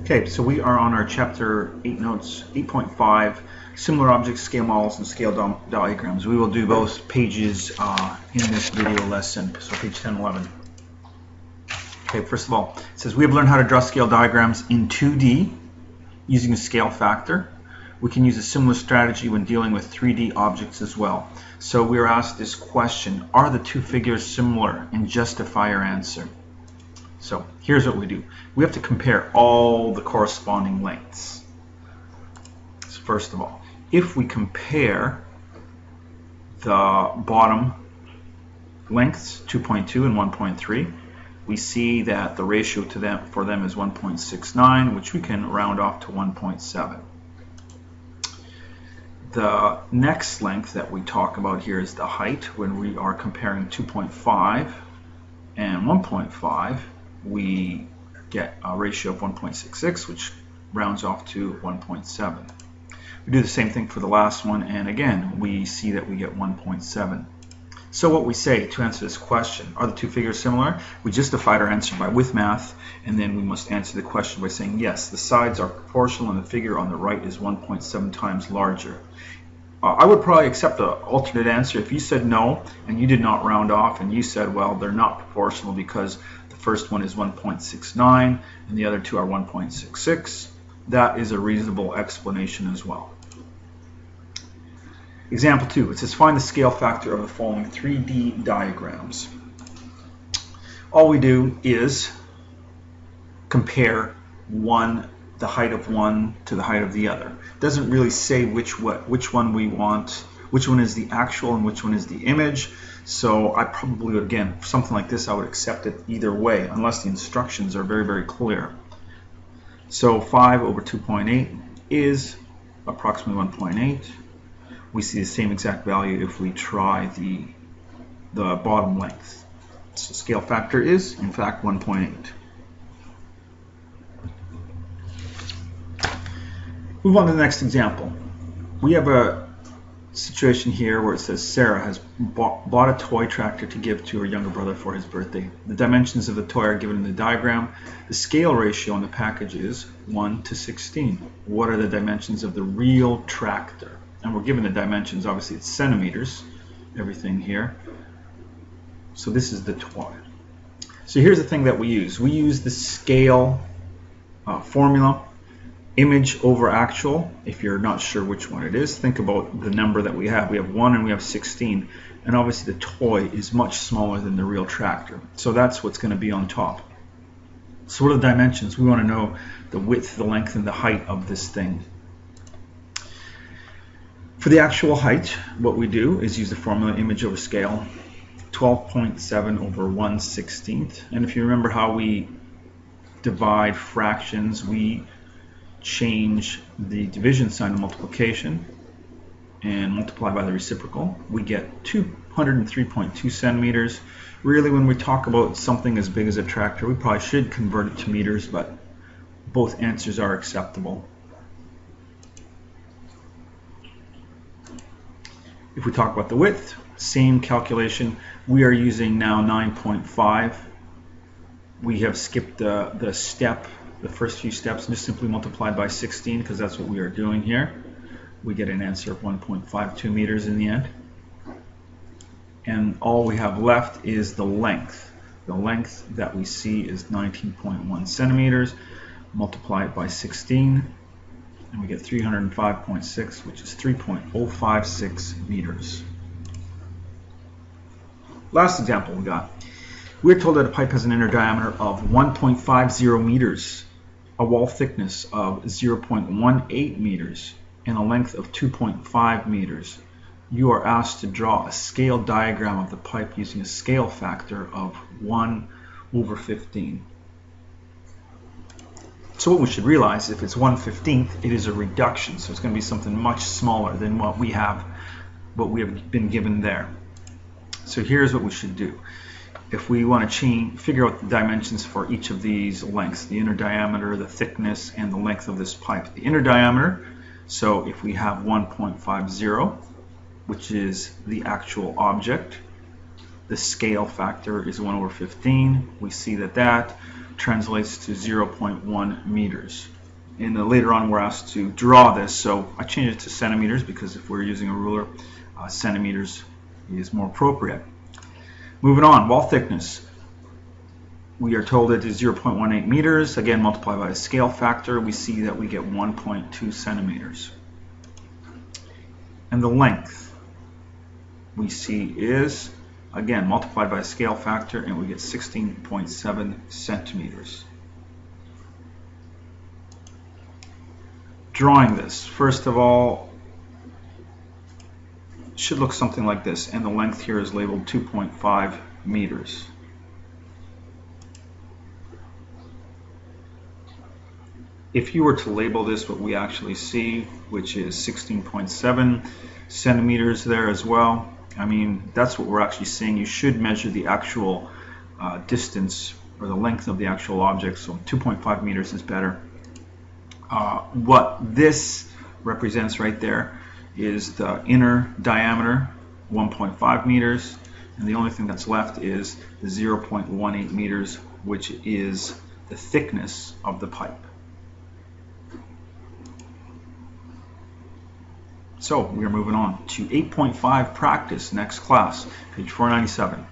Okay, so we are on our chapter 8 notes 8.5, similar objects, scale models, and scale diagrams. We will do both pages in this video lesson, so page 10 and 11. Okay, first of all, it says we have learned how to draw scale diagrams in 2D using a scale factor. We can use a similar strategy when dealing with 3D objects as well. So we are asked this question: are the two figures similar? And justify your answer. So here's what we do. We have to compare all the corresponding lengths. So first of all, if we compare the bottom lengths, 2.2 and 1.3, we see that the ratio for them is 1.69, which we can round off to 1.7. The next length that we talk about here is the height. When we are comparing 2.5 and 1.5, we get a ratio of 1.66, which rounds off to 1.7. We do the same thing for the last one, and again, we see that we get 1.7. So what we say to answer this question: are the two figures similar? We justified our answer with math, and then we must answer the question by saying yes, the sides are proportional and the figure on the right is 1.7 times larger. I would probably accept an alternate answer if you said no and you did not round off, and you said, well, they're not proportional because the first one is 1.69 and the other two are 1.66. That is a reasonable explanation as well. Example 2, it says find the scale factor of the following 3D diagrams. All we do is compare the height of one to the height of the other. It doesn't really say which one we want, which one is the actual and which one is the image. So I probably would, again, something like this, I would accept it either way unless the instructions are very, very clear. So 5 over 2.8 is approximately 1.8. We see the same exact value if we try the bottom length. So scale factor is, in fact, 1.8. Move on to the next example. We have a situation here where it says Sarah has bought a toy tractor to give to her younger brother for his birthday. The dimensions of the toy are given in the diagram. The scale ratio on the package is 1 to 16. What are the dimensions of the real tractor? And we're given the dimensions, obviously it's centimeters, everything here. So this is the toy. So here's the thing that we use. We use the scale formula. Image over actual. If you're not sure which one it is, think about the number that we have. We have 1 and we have 16, and obviously the toy is much smaller than the real tractor. So that's what's going to be on top. So what are the dimensions? We want to know the width, the length, and the height of this thing. For the actual height, what we do is use the formula image over scale, 12.7 over 1/16. And if you remember how we divide fractions, we change the division sign to multiplication and multiply by the reciprocal. We get 203.2 centimeters. Really, when we talk about something as big as a tractor, we probably should convert it to meters, but both answers are acceptable. If we talk about the width, same calculation. We are using now 9.5. We have skipped the first few steps, and just simply multiplied by 16 because that's what we are doing here. We get an answer of 1.52 meters in the end. And all we have left is the length. The length that we see is 19.1 centimeters. Multiply it by 16, and we get 305.6, which is 3.056 meters. Last example we got. We're told that a pipe has an inner diameter of 1.50 meters, a wall thickness of 0.18 meters, and a length of 2.5 meters. You are asked to draw a scale diagram of the pipe using a scale factor of 1 over 15. So what we should realize, if it's 1/15, it is a reduction, so it's going to be something much smaller than what we have been given there. So here's what we should do. If we want to figure out the dimensions for each of these lengths, the inner diameter, the thickness, and the length of this pipe. The inner diameter, so if we have 1.50, which is the actual object, the scale factor is 1 over 15. We see that translates to 0.1 meters. And later on we're asked to draw this, so I changed it to centimeters because if we're using a ruler, centimeters is more appropriate. Moving on, wall thickness. We are told it is 0.18 meters. Again, multiplied by a scale factor, we see that we get 1.2 centimeters. And the length we see is, again, multiplied by a scale factor, and we get 16.7 centimeters. Drawing this, first of all, should look something like this, and the length here is labeled 2.5 meters. If you were to label this what we actually see, which is 16.7 centimeters there as well, I mean, that's what we're actually seeing. You should measure the actual distance or the length of the actual object, so 2.5 meters is better. What this represents right there is the inner diameter, 1.5 meters, and the only thing that's left is the 0.18 meters, which is the thickness of the pipe. So we are moving on to 8.5 practice, next class, page 497.